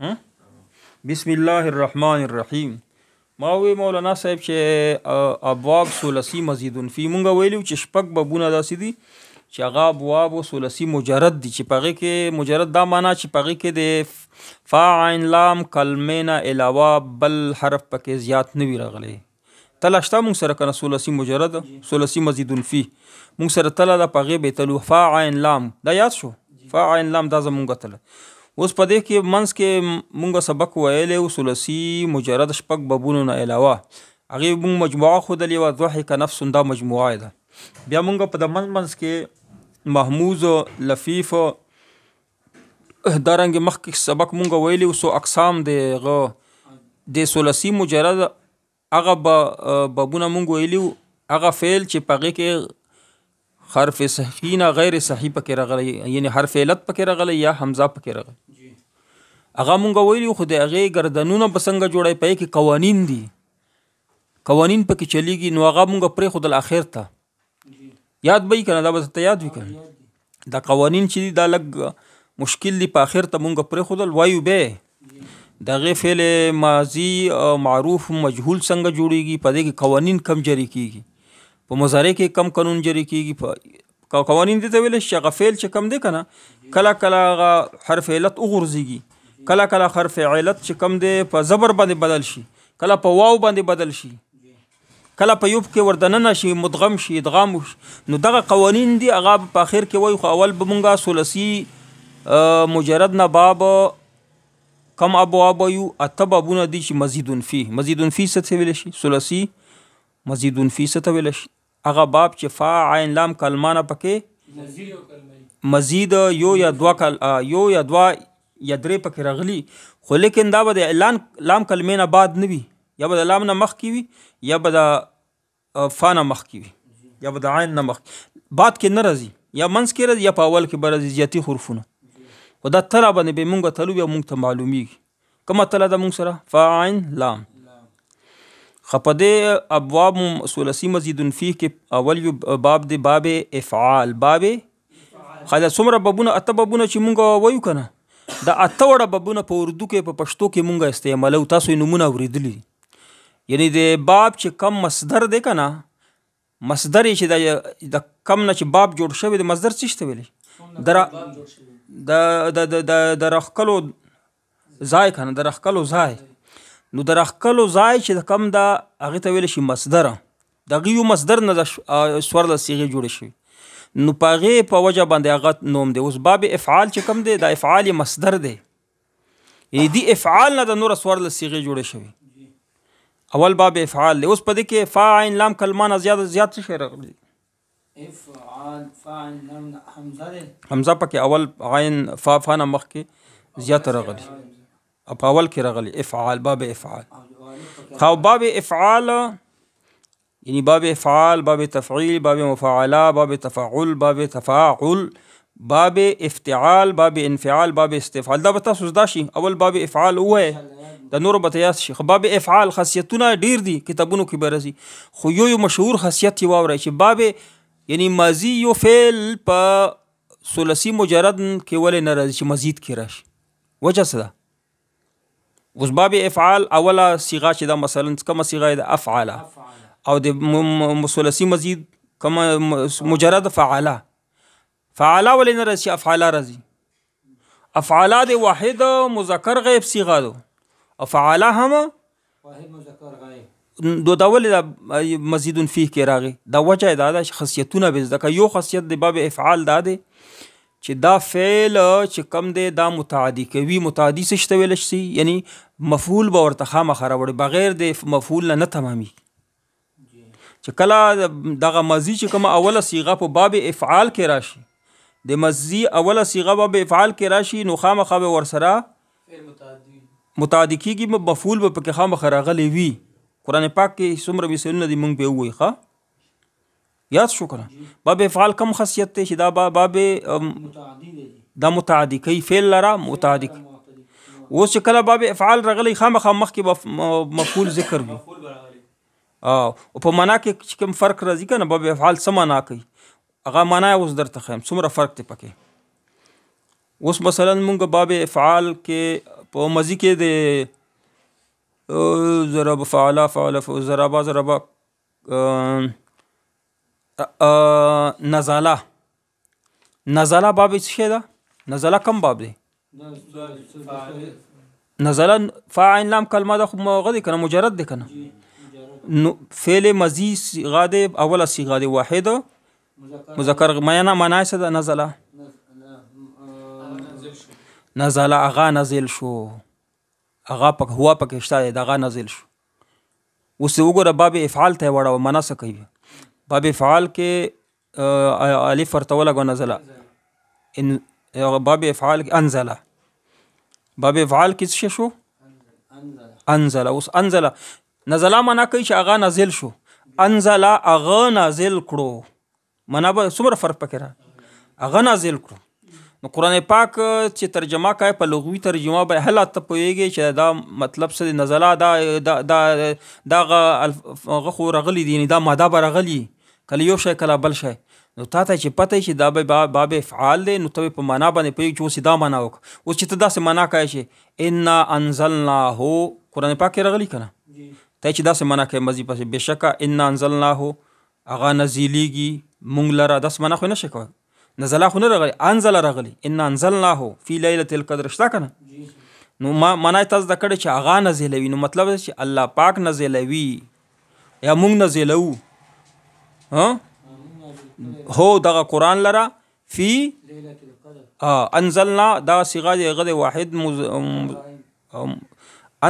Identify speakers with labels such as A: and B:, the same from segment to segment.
A: بسم الله الرحمن الرحیم. ما وی مولانا صاحب چې ابواب ثلاثی مزیدون فی مونږ ویلو چې شپږ بابونه داسې دي چې هغه ابواب ثلاثی مجرد دي چې پغې کې مجرد دا معنا چې پغې کې د فا عین لام کلمې نه علاوه بل حرف پکې زیات نه وي راغلی. تله شته مونږ سره کنه ثلاثی مجرد ثلاثی مزیدون فی مونږ سره تله د پغې به تلو فا عین لام دا یاد شو. فا عین لام دا زمونږ تله. اوس په دې کې منځ کې مونږ سبق ویلی و ثلاثي مجرد شپږ بابونو نه علاوه هغې مونږ مجموعه ښودلې وه ضحک نفس دا مجموعه ده. بیا مونږ په د منځ کې محموز لفیف دارنګې مخکې سبق مونږ ویلی و څو اقسام د ثلاثي مجرد هغه بابونه مونږ ویلي و هغه فعل چې په هغې کې حرف صحیح نه غیر صحیح پکې راغلی یعنی حرف علت پکې راغلی یا حمزه پکې راغلی هغه مونږ ویلي خو د هغې ګردنونه به څنګه جوړی په کې قوانین دي قوانین پکې چلیږي نو هغه مونږ پرېښودل اخر ته یاد به یې که نه دا به درته یاد وي که دا قوانین چې دي دا لږ مشکل دي په اخر ته مونږ پرېښودل وایو بیا د هغې فعل ماضي معروف مجهول څنګه جوړیږي په دې کې قوانین کم جری کیږي په مضارع کې کم قانون جری کیږي قوانین دې ته ویلی شي چې هغه فعل چې کم دی که نه کله کله هغه حرف علت وغورځېږي کله کله حرف علت چې کم دی په زبر باندې بدل شي کله په واو باندې بدل شي کله په یوب کې وردننه شي مدغم شي ادغام شي نو دغه قوانین دي هغه په آخر کې وایو خو اول به مونږه ثلاثي مجرد نه باب کم ابواب وایو اته بابونه دي چې مزیدون فی څه ته ویلی شي ثلاثي مزیدون فی څه ته ویلی شي هغه باب چې فا عین لام کلمه نه پکې مزید یو یا دوه یا درې پکې راغلي خو لیکن دا به د لام کلمې نه بعد نه وي یا به د لام نه مخکې وي یا به د فا نه مخکې وي یا به د عین نه مخکې بعد کې نه راځي یا منځ کې راځي یا په اول کې به راځي زیاتي حرفونه خو دا تله باندې به مونږ تلو بیا مونږ ته معلومیږي کومه تله ده مونږ سره فا عین لام په دې ابواب ثلاثي مزیدون فیه کې اول یو باب دی باب افعال باب خدا څومره بابونه اته بابونه چې مونږ وایو که نه دا اته وړه بابونه په اردو کې په پښتو کې مونږ استعمالو تاسو یې نومونه اورېدلي یعنی د باب چې کم مصدر دی که نه مصدر یې چې د کم نه چې باب جوړ شوی د مصدر څه شته ویلی د راښکلو ځای که نه د راښکلو ځای نو د راښکلو ځای چې د کم دا هغې ته ویلی شي مصدر د هغې یو مصدر نه د څوارلس صیغې جوړې شوي نو په هغې په وجه باندې هغه نوم دی اوس باب افعال چې کم دی دا افعال یې مصدر دی یعنی دی افعال نه د نوره څوارلس صیغې جوړې شوي اول باب افعال دی اوس په دې کې فا عین لام کلمه نه زیات څه شی راغلی حمزه پکې اول عین فا نه مخکې زیاته راغلی په اول کې راغلی افعال باب افعال خو باب افعال یعنی باب افعال باب تفعیل باب مفاعله باب تفاعل باب تفاعل باب افتعال باب انفعال باب استفعال دا به تاسو زده شي اول باب افعال ووایه د نورو به ته یاد شي خو باب افعال خاصیتونه ډیر دي کتابونو کې به راځي خو یو مشهور خاصیت یې واورئ چې باب یعنی ماضي یو فعل په ثلاثي مجرد کې ولې نه راځي چې مزید کې راشي وجه څه ده اوس باب افعال اوله صیغه چې دا مثلا کومه صیغه ده افعاله او د ثلاثي مزید کومه مجرد فعاله ولې نه راځي افعاله راځي افعاله د واحد مذکر غیب صیغه ده او فعاله هم واحد مذکر غیب دا ولې مزیدون فیه کې راغی دا وجه دا ده چې خاصیتونه به زده که یو خاصیت د باب افعال دا دی چې دا فعل چې کم دی دا متعدی کوي متعدی څه شته ویلی شي یعنی مفعول به ورته خامخا راوړي بغیر د مفعول نه تمامېږي چې کله دغه ماضي چې کومه اوله صیغه په باب افعال کې راشي د ماضي اوله صیغه باب افعال کې راشي نو خامخا به ورسره متعدی کېږي مفعول به پکې خامخا راغلی وي قرآن پاک کې څومره مثالونه دي مونږ به ووایو ښه یاد شو کنه باب افعال کم خاصیت دی چې دا باب دا متعدی کوي فعل لره متعدی اوس چې کله باب افعال راغلی خامخا مخکې مفعول ذکر وي او په معنا کې چې کوم فرق راځي که نه باب افعال څه معنا کوي هغه معنا یې اوس درته ښیم څومره فرق دی پکې اوس مثلا مونږ باب افعال کې په مزي کې د ضرب فعل فعل ضرب ضرب نزله باب څه ده؟ نزله کم باب دی؟ نزله فاعل لام کلمه ده خو غدي کنه مجرد ده کنه. نو فعل مزي صيغه ده اوله صيغه ده واحد مذکر معنا څه ده؟ نزله اغا نازل شو اغا پک هوا پکې شته دغه نازل شو. اوس وګوره باب افعال ته وړه معنا څه کوي؟ باب افعال کې الف ورته ولګو نزله ان باب افعال انزله باب افعال کې څه شو؟ انزله. اوس انزله نزله معنا کوي چې اغا نازل شو. انزله اغا نازل کړو معنا به څومره فرق پکې را اغا نازل کړو. نو قرآن پاک چې ترجمه کوي په لغوي ترجمه به حالت ته پوهیږي چې دا مطلب څه دی. نزله دا خو رغلی دي دا ماده به رغلی کله یو شی کله بل شی. نو تا ته چې پته شي دا به باب افعال دی نو ته په معنا باندې پوهیږي چې اوس دا معنا وکړه. اوس چې ته داسې معنا کوي چې انا انزلناه قرآن پاک کې رغلی که نه ته چې داسې معنا کوي مزي پسې بېشکه انا انزلناه هغه نزیلیږي مونږ لره داسې معنا خو نه شي کوی. نزله خو نه رغلی انزل رغلی ان انزلناه فی لیلة القدر شته کنه. نو معنا تاسو د کړه چې اغا نزلوي نو مطلب چې الله پاک نزلوي یا مونږ نزلو هو دغه قرآن لره فی انزلنا دا صيغه دی غد واحد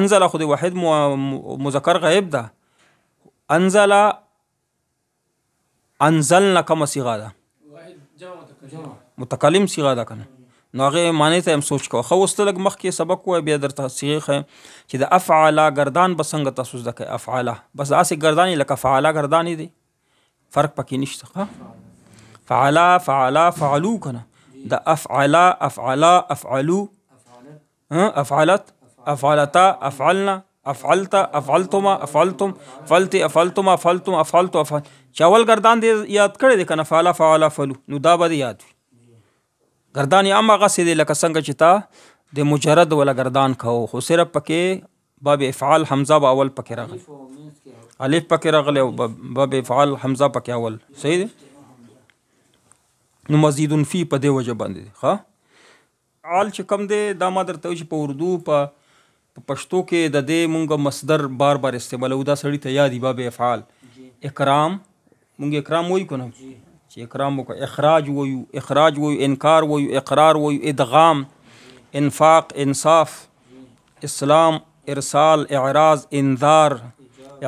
A: انزل خو دی واحد مذکر غیب ده. انزلنا کومه صيغه ده؟ متکلم صيغه ده کنه. نو هغه معنی ته هم سوچ کوه. خو واست لګ مخ کې سبق وای بیا درته صيغه خه چې د افعل گردان بسنګ تاسو د افعل بس اسه گردانی لکه فعل گردانی دي فرق پکې نشته. فعل فعلو کنه د افعل افعلو افعلت افعلتا افعلنا افعلت افعلتما افعلتم افعلت چاول گردان دې یاد کړی دی کنه فعل فعلو نو دا به یاد وي. گردان یې هغه څه دی لکه څنګه چې تا د مجرد ولا گردان کاو خو صرف پکې باب افعال حمزه به اول پکې راغلی الف پکې راغلی او باب افعال حمزه پکې اول صحیح دی. نو مزید فی په دې وجه باندې ښه فعال چې کم دی دا ما درته چې په اردو په پښتو کې د دې مونږ مصدر بار بار استعمالو دا سړی ته یادي باب افعال اکرام مونږ اکرام وایو کنه چې اکرام وکړه اخراج وایو انکار وایو اقرار وایو ادغام انفاق انصاف اسلام ارسال اعراض انذار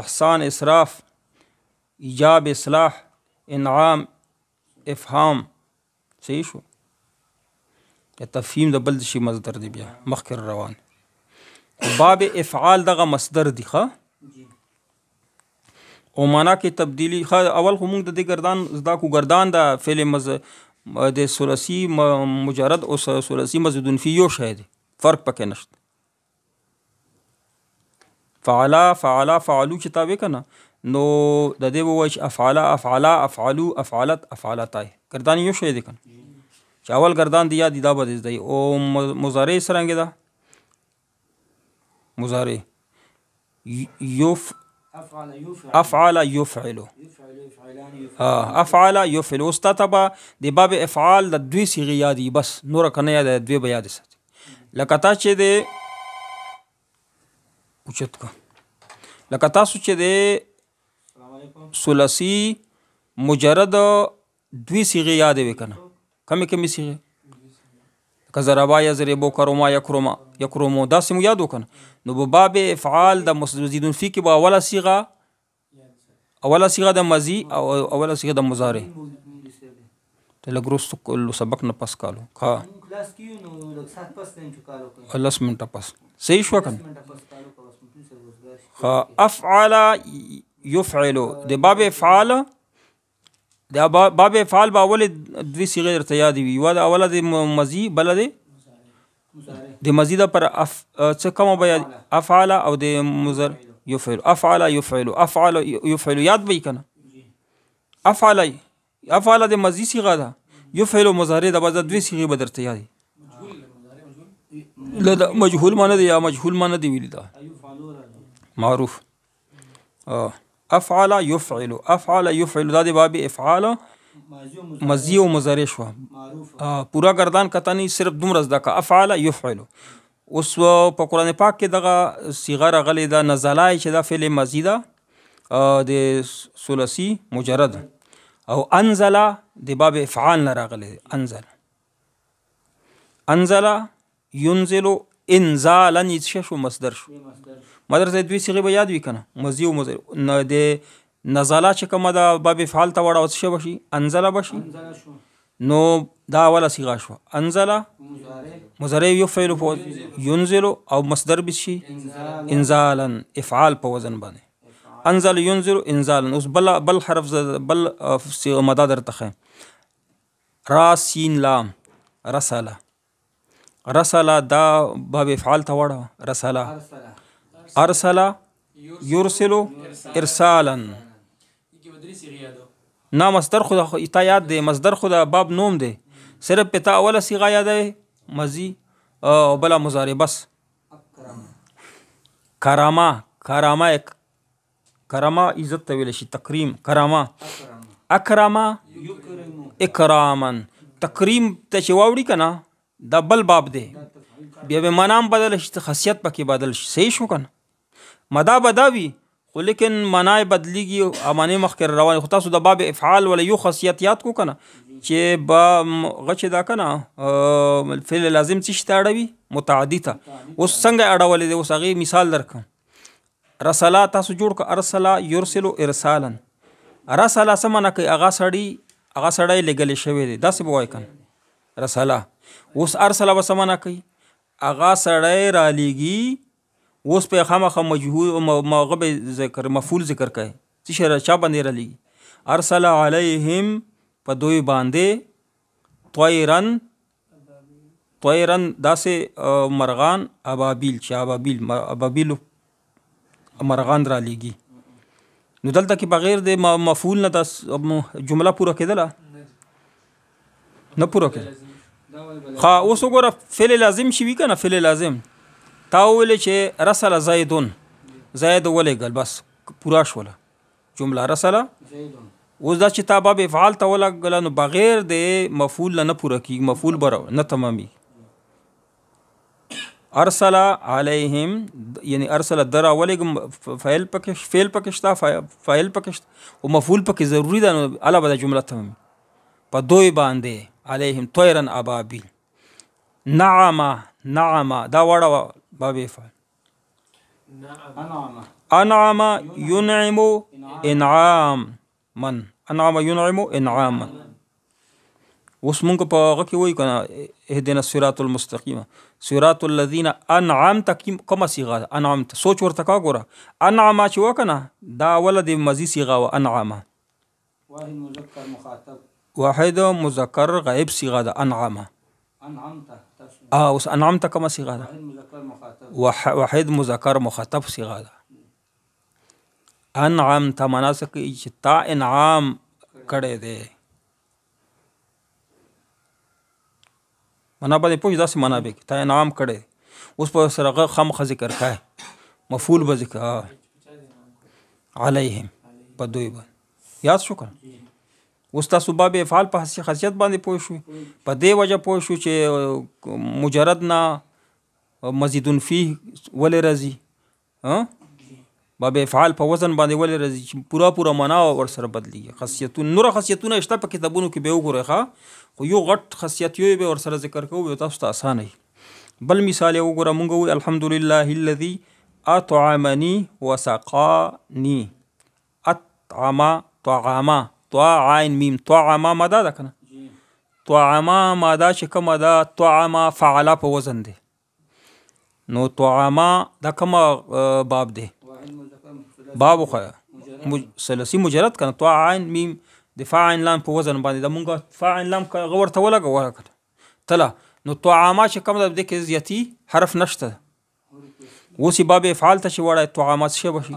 A: احسان اسراف ایجاب اصلاح انعام افهام صحیح شو. تفهیم د بل شي مصدر دی بیا مخکر روان. باب افعال دغه مصدر دی ښه او معنا کې تبدیلی اول خو موږ د دې گردان زدا کو گردان د فعل د ثلاثي مجرد او ثلاثي مزید فی یو شی دی فرق پکې نشته. فعلو چې تابع کنه نو د دې وایي چې افعلو افعلت افعلتای گردان یو شی دی کنه چې اول گردان دی یا دی دا به دی او مضارع سرنګ ده مضارع افعل يفعل افعل يفعل واستتبع د باب افعال د دوی صيغه یادي بس نور کنه یاد دوی به یاد ساتي لکه تا چې د اوچت کا لکه تاسو چې د ثلاثي مجرد دوی صيغه یاد وکنه کمی صيغه کزربا یضربو کرما یکرمو دا سمو یاد وکنه نو په باب افعال د مزیدون فی کې به اوله صيغه د ماضی او اوله صيغه د مضارع ته لګروس کول سبق نه پس کالو ها کلاس کیو نو لږ سات پس نه چکالو الله منټه پس صحیح شو کنه ها افعل يفعل د باب افعال د باب افعال به اول دوی صيغه درته یاد وي یو د اوله د ماضی بل د مزید پر څه کوم بیان افعل او د مضارع يفعل افعل یاد به کنه افعل د ماضی صيغه ده يفعل مضارع د بعد دوی صيغه به درته یاد لدا مجهول معنی دی یا مجهول معنی دی ویلی دا معروف. افعل یفعل افعل یفعل دا دی باب افعال ماضی او مضارع شو پورا گردان کته نه صرف دومره زده کا افعل یفعل. اوس په قرآن پاک کې دغه صيغه راغلې ده نزلای چې دا فعل ماضی ده د ثلاثي مجرد او انزل د باب افعال نه راغلې انزل انزل ينزل انزالا شو مصدر شو مدر زې دوی صيغه به یاد وی کنه ماضی او مضارع د نزلا چې کومه ده باب افعال ته وړه اوس شي بشي انزل بشي نو دا اوله صيغه شو انزل مضارع يفعل ينزل او مصدر بشي انزالا افعال په وزن باندې انزل ينزل انزالا. اوس بل حرف بل صيغه مدد درته را سين لام رسل رسل دا باب افعال ته وړه رسل ارسل يرسل ارسالا. نا مصدر خدا تا یاد دی مصدر خدا باب نوم دی صرف پتا اوله صيغه یاد ہے ماضی او بلا مضارع بس. کراما کراما کراما عزت ویل شي تکریم کراما اکراما اکراما تکریم ته چې واوړي کنه دا بل باب دی بیا به منام بدل شي خاصیت پکې بدل شي صحیح شو کنه مدا بداوی خو لیکن معنی بدلیږي امانه مخکې روان خو تاسو د باب افعال ولا یو خاصیت یاد کو کنه چې با غچ دا کنه فعل لازم څه شته اړوي متعدی ته اوس څنګه اړولې دی اوس هغه مثال درکم رسلا تاسو جوړ ک ارسلا يرسل ارسالا رسلا سمنه کوي هغه سړی لګل شوی دی داسې بوای کنه رسلا اوس ارسلا وسمنه کوي هغه سړی را لېږي اوس په خامخ مجهول موغب ذکر مفعول ذکر کوي چې شر چا باندې را لېږي ارسل علیهم په دوی باندې طیرن داسې مرغان ابابیل چې ابابیل مرغان را لېږي نو دلته کې بغیر د مفعول نه د جمله پوره کېدله نه پوره کېدله خا اوس وګوره فعل لازم شي وي کنه فعل لازم تا ویل چې رسل زیدون زید ولېږل بس پورا شوله جمله رسل اوس دا چې تا باب افعال ته ولګل نو بغیر د مفعول نه پوره کیږي مفعول بر نه تمامي ارسل علیهم یعنی ارسل در ولېږم فعل پکشتا فاعل پکشتا او مفعول پکې ضروری ده نو علاوه د جمله تمامي په دوی باندې علیهم طیرن ابابیل نعم دا وړه باب افعال انعم ينعم انعام من انعم ينعم انعاما. اوس مونږ په هغه کې وایو کنه اهدنا الصراط المستقیم صراط الذين انعمت کومه صيغه انعمت سوچ ورته کا ګوره انعم چې وکنه دا ولد ماضی صيغه و انعم واحد مذکر غائب صيغه ده انعم اوس انعمت کومه صيغه ده واحد مذکر مخاطب صيغه ده انعمت مناسک چې تا انعام کړه ده منا به پوښ داسې منا به تا انعام کړه اوس په سره خامخ ذکر کای مفعول به ذکر علیهم په دوی باندې یاد شو کنه اوس تاسو باب افعال په خاصیت باندې پوه شو په دې وجه پوه شو چې مجرد نه مزیدون فيه ولې راځي باب افعال په وزن باندې ولې راځي چې پورا معنا ور سره بدلیږي خاصیتونه نور خاصیتونه شته په کتابونو کې به وګورئ خو یو غټ خاصیت یو به ور سره ذکر کوو تاسو ته اسانه بل مثال وګوره مونږ وی الحمدلله الذي اطعمني وسقاني طعام عین میم طعام ماده ده کنه طعام ماده چې کومه ده طعام فعل په وزن دی نو طعام دا کومه باب دی باب خو ثلاثي مجرد کنه طعام میم د فاعل لام په وزن باندې د مونږه فاعل لام غور ته ولګه تلا نو طعام چې کومه ده د کې زیاتی حرف نشته وسی باب افعال ته چې وړه طعامات شی بشي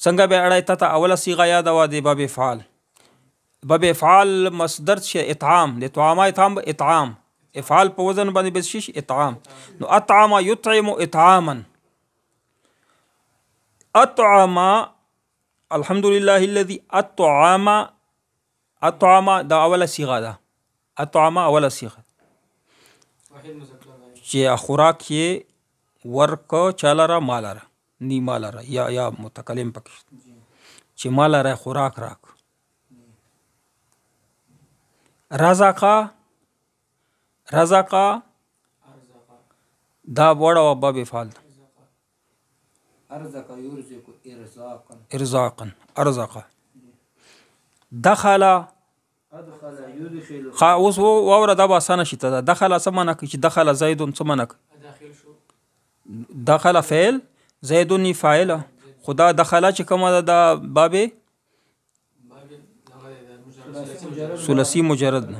A: څنګه به اړای ته اوله صيغه یاد و دی باب افعال مصدر شي اطعام د طعام اطعام افعال په وزن باندې به شي اطعام. نو اطعم یطعم اطعاما. اطعم الحمدلله الذي اطعم دا اوله صيغه ده. اطعم اوله صيغه چې خوراک یې ورک چالره مالره نی مالره یا متکلم پکې چې مالره خوراک راک. رزقا دا وړه باب افعال ارزاقا ارزقا. دخل اوس واوره دا به اسانه شي ته. دخل څه معنی کوي چې دخل زید څه معنی کوي؟ دخل فعل زید فاعل. خدا دخل چې کومه ده دا باب ثلاثي مجرد نه.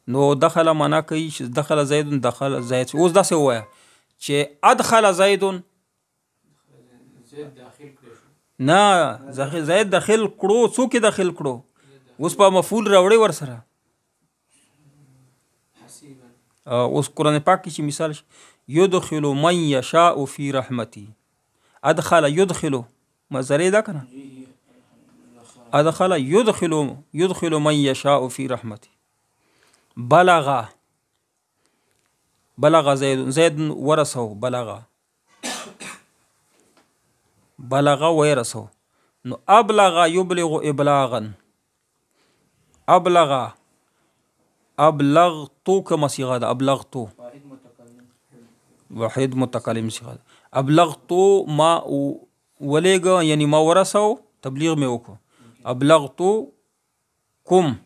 A: نو دخل معنا کوي چې دخل زید دخل زید. اوس داسې ووایه چې ادخل زید نه زید داخل کړو. څوک داخل کړو؟ اوس په مفعول راوړی ور سره. اوس قرآن پاک کې چې مثال شي يدخل من يشاء في رحمتي. ادخل يدخل مصدر ده کنه. ادخل يدخل من يشاء في رحمتي. بلغ زید ورثه بلغ ويرثه. نو ابلغ يبلغ ابلاغا. ابلغتو كما صيغه ده. ابلغتو واحد متکلم صيغه ده. ابلغتو ما ولېګه یعنی ما ورثه تبلیغ مې وکړو. ابلغتو کوم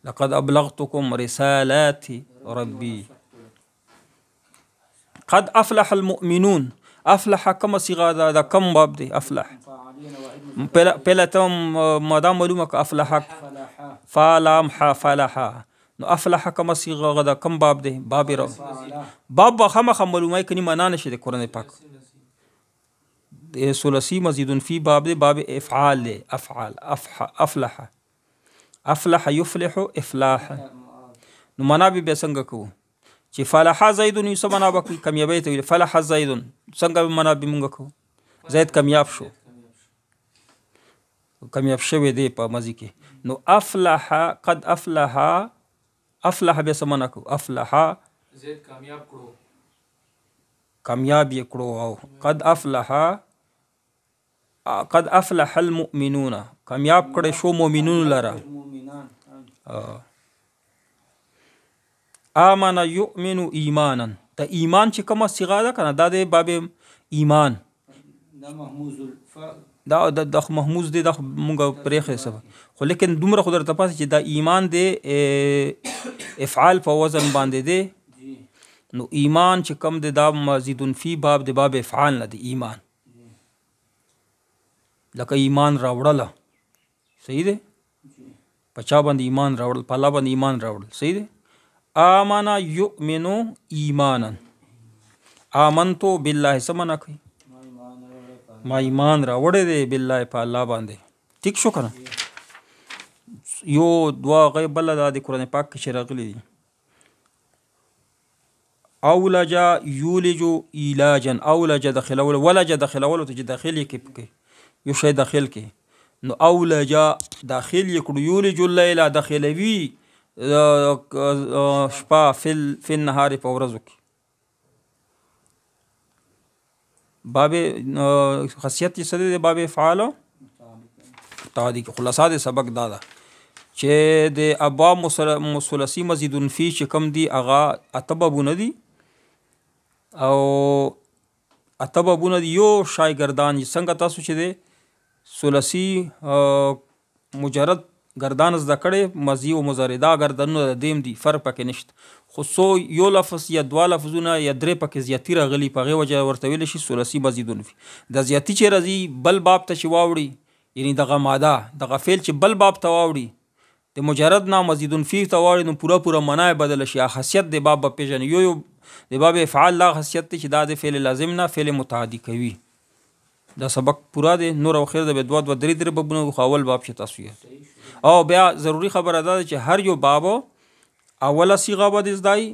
A: لقد ابلغتكم رسالات ربي. قد افلح المؤمنون. افلح كما صيغه ده كم باب دي افلح پہلا تم مادا معلومه که افلح فلام فلح. نو افلح كما صيغه ده کم باب دی؟ باب رو باب خامخ معلومه کني معنا نشي د قران پاک. ثلاثي مزيد في باب دی. باب افعال دی. افعال افلح يفلح افلاح. نو معنا به څنګه کوو چې فلح زید نو څه معنا وکړي؟ کامیابی ته ویل. فلح زید څنګه معنا به موږ کوو؟ زید کامیاب شو، کامیاب شوی دی په ماضی کې. نو افلح قد افلح به څه معنا کوو؟ افلح
B: زید کامیاب کړو،
A: کامیاب یې کړو. او قد افلح المؤمنون کامیاب کړي شو مؤمنون لره. آمن یؤمن ایمانا. د ایمان چې کومه صيغه ده کنه دا د باب ایمان. دا د محموز دی. د مونږ پرېخې سبا خو لیکن دومره خو درته پاتې چې دا ایمان دی افعال په وزن باندې دی. نو ایمان چې کم دی دا مزید فی باب دی. باب افعال نه دی ایمان. لکه ایمان راوړله صحیح دی. په چا باندې ایمان راوړل؟ په الله باندې ایمان راوړل صحیح دی. آمنا یؤمنو ایمانا. آمنتو بالله څه معنا کوي؟ ما ایمان راوړی دی بالله په الله باندې. ټیک شو کنه. یو دوا غیب بل د قرآن پاک کې راغلي دي. اولج یولج ایلاجا. اولج داخلول، ولج داخلول ته چې داخلي کې یو شی داخل کې. نو اولج داخل یې کړو. یولج الليل داخلوي شپه فی النهار په ورځو کې. باب خاصیت یې څه دی؟ باب افعال تعدی کې خلاصه د سبق دا ده چې د ابواب مثلثي مزید فی چې کم دي هغه اته بابونه دي. او اته بابونه دي. یو شایګردان څنګه تاسو چې دی ثلاثي مجرد گردان زده کړی ماضي او مضارع دا گردانونه دیم دي فرق پکې نشته. خو سو یو لفظ یا دوا لفظونه یا درې پکې زیاتی راغلي په هغې وجه ورته ویلی شي ثلاثي مزیدون فی. دا زیاتی چې راځي بل باب ته چې واوړي یعنی دغه ماده دغه فعل چې بل باب ته واوړي د مجرد نه مزیدون فی ته واوړي نو پوره معنا یې بدله شي. خاصیت د باب به پېژني. یو د باب افعال لا خاصیت دی چې دا د فعل لازم نه فعل متعدي کوي. دا سبق پورا دی نور او خیر د به 2 3 بابونه خو اول باب چې تاسو یې او بیا ضروری خبره ده چې هر یو باب اوله صيغه به زدای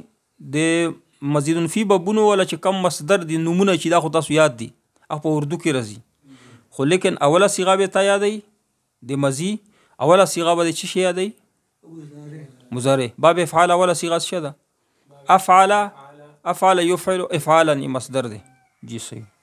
A: د مزید فی بابونه ولا چې کم مصدر دی نمونه چې دا خو تاسو یاد دي په اردو کې راځي خو لیکن اوله صيغه به تا یادې د مزی اوله صيغه به چې شي یادې مضارع باب افعال اوله صيغه څه ده افعل يفعل افعالا مصدر دی جی صحیح